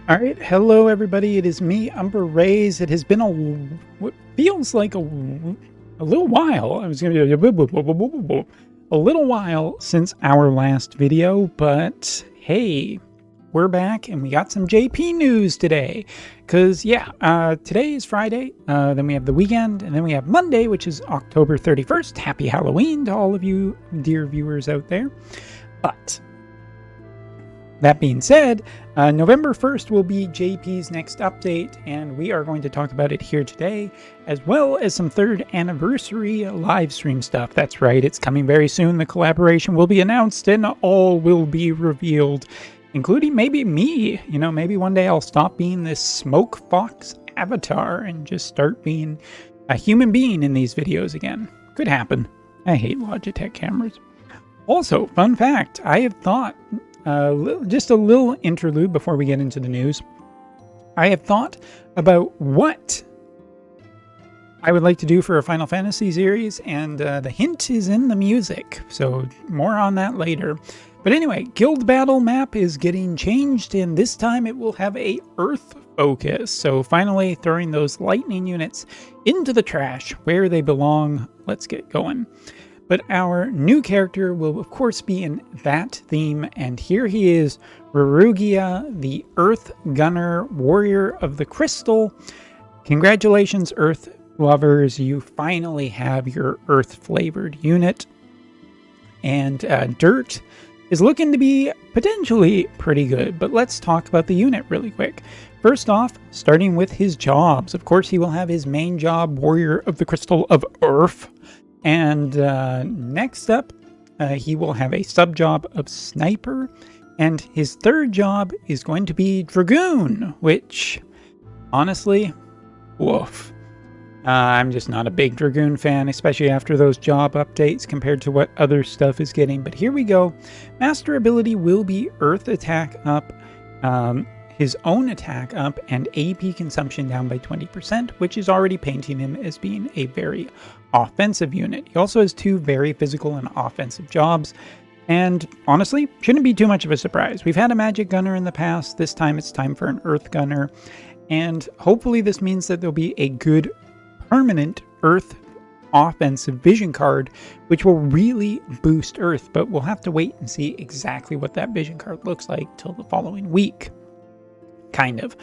All right, hello everybody. It is me, Umber Rays. It has been what feels like a little while. I was going to be a little while since our last video, but hey, we're back and we got some JP news today. Because today is Friday. Then we have the weekend, and then we have Monday, which is October 31st. Happy Halloween to all of you dear viewers out there. But that being said, November 1st will be JP's next update, and we are going to talk about it here today, as well as some 3rd anniversary live stream stuff. That's right, it's coming very soon. The collaboration will be announced, and all will be revealed, including maybe me. You know, maybe one day I'll stop being this Smoke Fox avatar and just start being a human being in these videos again. Could happen. I hate Logitech cameras. Also, fun fact, I have thought... just a little interlude before we get into the news. I have thought about what I would like to do for a Final Fantasy series, and the hint is in the music, so more on that later. But anyway, Guild Battle map is getting changed, and this time it will have a Earth focus. So finally throwing those lightning units into the trash where they belong. Let's get going. But our new character will, of course, be in that theme, and here he is, Rurugia, the Earth Gunner, Warrior of the Crystal. Congratulations, Earth lovers, you finally have your Earth-flavored unit. And Dirt is looking to be potentially pretty good, but let's talk about the unit really quick. First off, starting with his jobs. Of course, he will have his main job, Warrior of the Crystal of Earth. And next up, he will have a sub-job of Sniper, and his third job is going to be Dragoon, which, honestly, woof. I'm just not a big Dragoon fan, especially after those job updates compared to what other stuff is getting. But here we go. Master ability will be Earth Attack up, his own attack up, and AP consumption down by 20%, which is already painting him as being a very offensive unit. He also has 2 very physical and offensive jobs, and honestly, shouldn't be too much of a surprise. We've had a magic gunner in the past. This time it's time for an earth gunner, and hopefully this means that there'll be a good permanent earth offensive vision card, which will really boost earth, but we'll have to wait and see exactly what that vision card looks like till the following week. Kind of.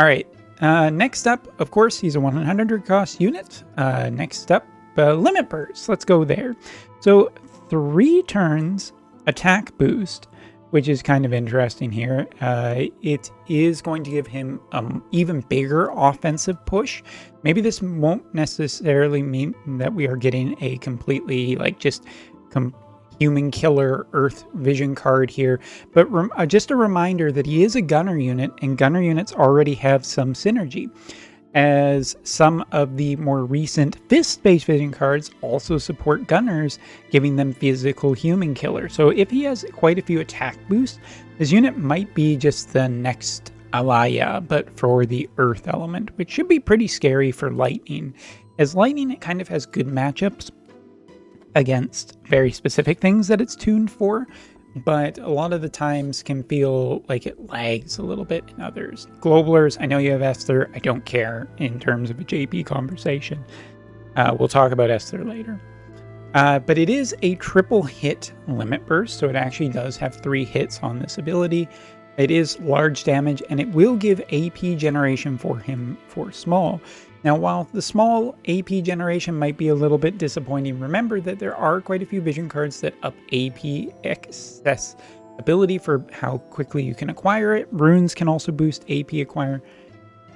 All right. Next up, of course, he's a 100 cost unit. Next up, Limit Burst. Let's go there. So 3 turns attack boost, which is kind of interesting here. It is going to give him an even bigger offensive push. Maybe this won't necessarily mean that we are getting a completely human killer earth vision card here, but just a reminder that he is a gunner unit, and gunner units already have some synergy, as some of the more recent fist-based vision cards also support gunners, giving them physical human killer. So if he has quite a few attack boosts, his unit might be just the next Alaya, but for the earth element, which should be pretty scary for lightning, as lightning, it kind of has good matchups against very specific things that it's tuned for, but a lot of the times can feel like it lags a little bit in others. Globalers, I know you have Esther. I don't care in terms of a JP conversation. We'll talk about Esther later. But it is a triple hit limit burst, so it actually does have 3 hits on this ability. It is large damage, and it will give AP generation for him for small. Now, while the small AP generation might be a little bit disappointing, remember that there are quite a few vision cards that up AP accessibility for how quickly you can acquire it. Runes can also boost AP acquire.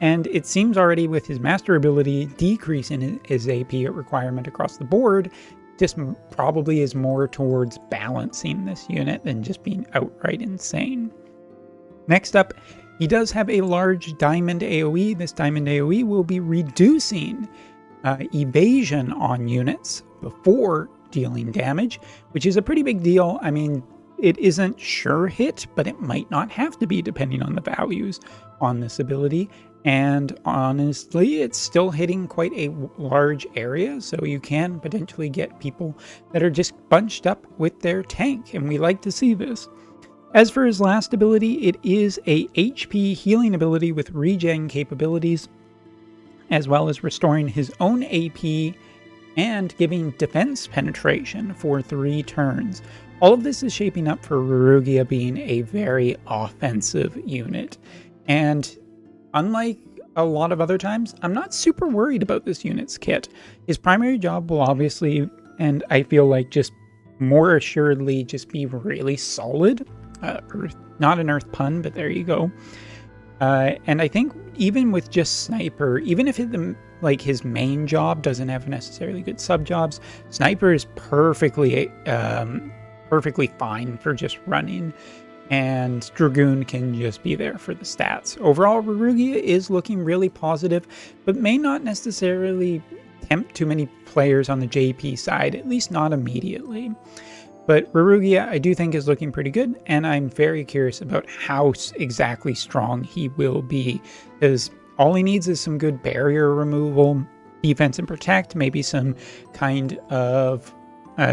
And it seems already with his master ability decreasing his AP requirement across the board, just probably is more towards balancing this unit than just being outright insane. Next up, he does have a large diamond AoE. This diamond AoE will be reducing evasion on units before dealing damage, which is a pretty big deal. I mean, it isn't sure hit, but it might not have to be depending on the values on this ability. And honestly, it's still hitting quite a large area, so you can potentially get people that are just bunched up with their tank, and we like to see this. As for his last ability, it is a HP healing ability with regen capabilities, as well as restoring his own AP and giving defense penetration for 3 turns. All of this is shaping up for Rurugia being a very offensive unit. And unlike a lot of other times, I'm not super worried about this unit's kit. His primary job will obviously, and I feel like just more assuredly, just be really solid. Not an earth pun, but there you go. And I think even with just sniper, even if his main job doesn't have necessarily good sub jobs, sniper is perfectly fine for just running, and dragoon can just be there for the stats. Overall, Rurugia is looking really positive, but may not necessarily tempt too many players on the JP side, at least not immediately. But Rurugia, I do think, is looking pretty good, and I'm very curious about how exactly strong he will be, because all he needs is some good barrier removal, defense and protect, maybe some kind of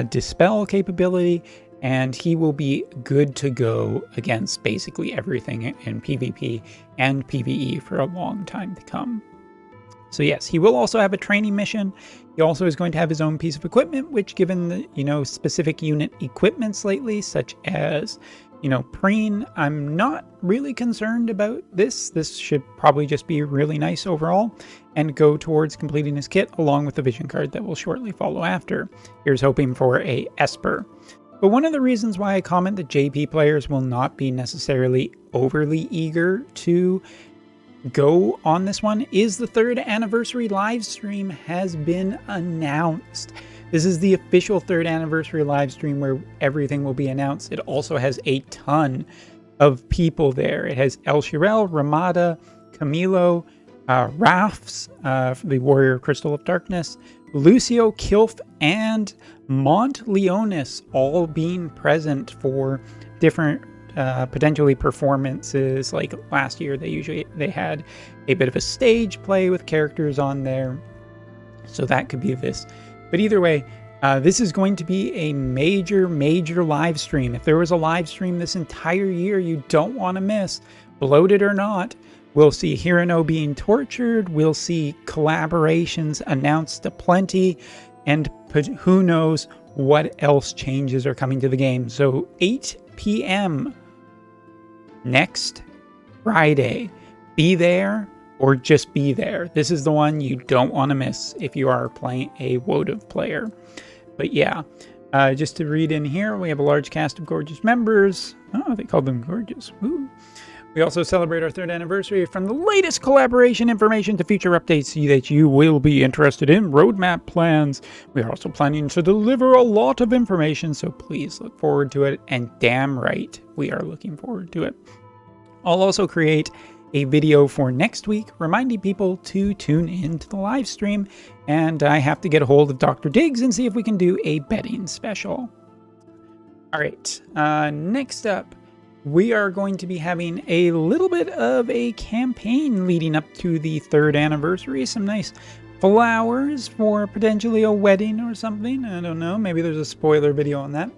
dispel capability, and he will be good to go against basically everything in PvP and PvE for a long time to come. So yes, he will also have a training mission. He also is going to have his own piece of equipment, which, given the specific unit equipments lately, such as Preen, I'm not really concerned about this. This should probably just be really nice overall and go towards completing his kit along with the vision card that will shortly follow after. Here's hoping for a Esper. But one of the reasons why I comment that JP players will not be necessarily overly eager to go on this one is the 3rd anniversary live stream has been announced. This is the official 3rd anniversary live stream where everything will be announced. It also has a ton of people there. It has El Shirel, Ramada, Camilo, Rafs, the Warrior Crystal of Darkness, Lucio, Kilf, and Mont Leonis all being present for different potentially performances. Like last year, they had a bit of a stage play with characters on there, so that could be this. But either way, this is going to be a major live stream. If there was a live stream this entire year you don't want to miss, bloated or not, we'll see Hirano being tortured, we'll see collaborations announced aplenty, and who knows what else changes are coming to the game. So 8 p.m. next Friday. Be there or just be there. This is the one you don't want to miss if you are playing a Wotv player. But yeah, just to read in here, we have a large cast of gorgeous members. Oh, they called them gorgeous. Woo. We also celebrate our 3rd anniversary from the latest collaboration information to future updates that you will be interested in, roadmap plans. We are also planning to deliver a lot of information, so please look forward to it. And damn right, we are looking forward to it. I'll also create a video for next week reminding people to tune in to the live stream, and I have to get a hold of Dr. Diggs and see if we can do a betting special. All right, next up, we are going to be having a little bit of a campaign leading up to the 3rd anniversary. Some nice flowers for potentially a wedding or something. I don't know. Maybe there's a spoiler video on that.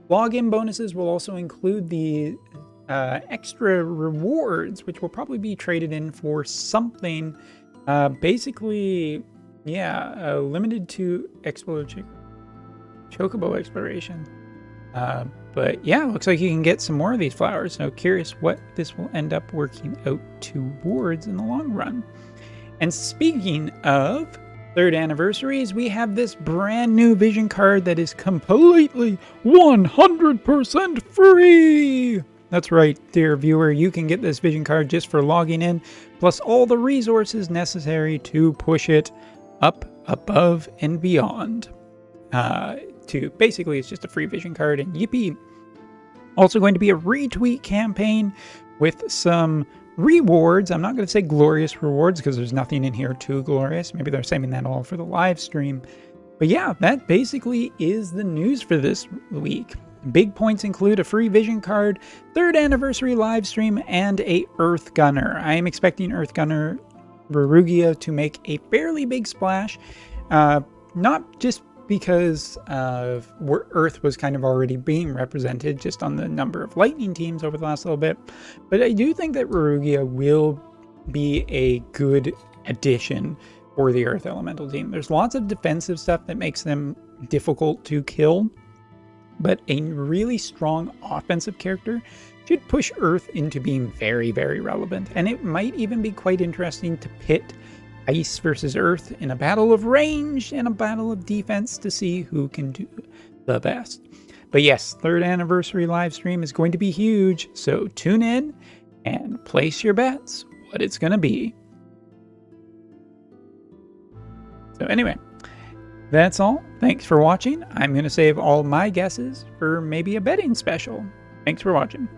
Login bonuses will also include the extra rewards, which will probably be traded in for something. Basically, yeah, limited to Chocobo exploration. But yeah, looks like you can get some more of these flowers. So curious what this will end up working out towards in the long run. And speaking of 3rd anniversaries, we have this brand new vision card that is completely 100% free. That's right, dear viewer, you can get this vision card just for logging in, plus all the resources necessary to push it up, above, and beyond. Basically, it's just a free vision card, and yippee. Also going to be a retweet campaign with some rewards. I'm not going to say glorious rewards because there's nothing in here too glorious. Maybe they're saving that all for the live stream. But yeah, that basically is the news for this week. Big points include a free vision card, 3rd anniversary live stream, and a Earth Gunner. I am expecting Earth Gunner Rurugia to make a fairly big splash. Not just because of where Earth was kind of already being represented just on the number of lightning teams over the last little bit. But I do think that Rurugia will be a good addition for the Earth Elemental team. There's lots of defensive stuff that makes them difficult to kill, but a really strong offensive character should push Earth into being very, very relevant. And it might even be quite interesting to pit Ice versus Earth in a battle of range and a battle of defense to see who can do the best. But yes, 3rd anniversary live stream is going to be huge, so tune in and place your bets what it's going to be. So anyway, that's all. Thanks for watching. I'm going to save all my guesses for maybe a betting special. Thanks for watching.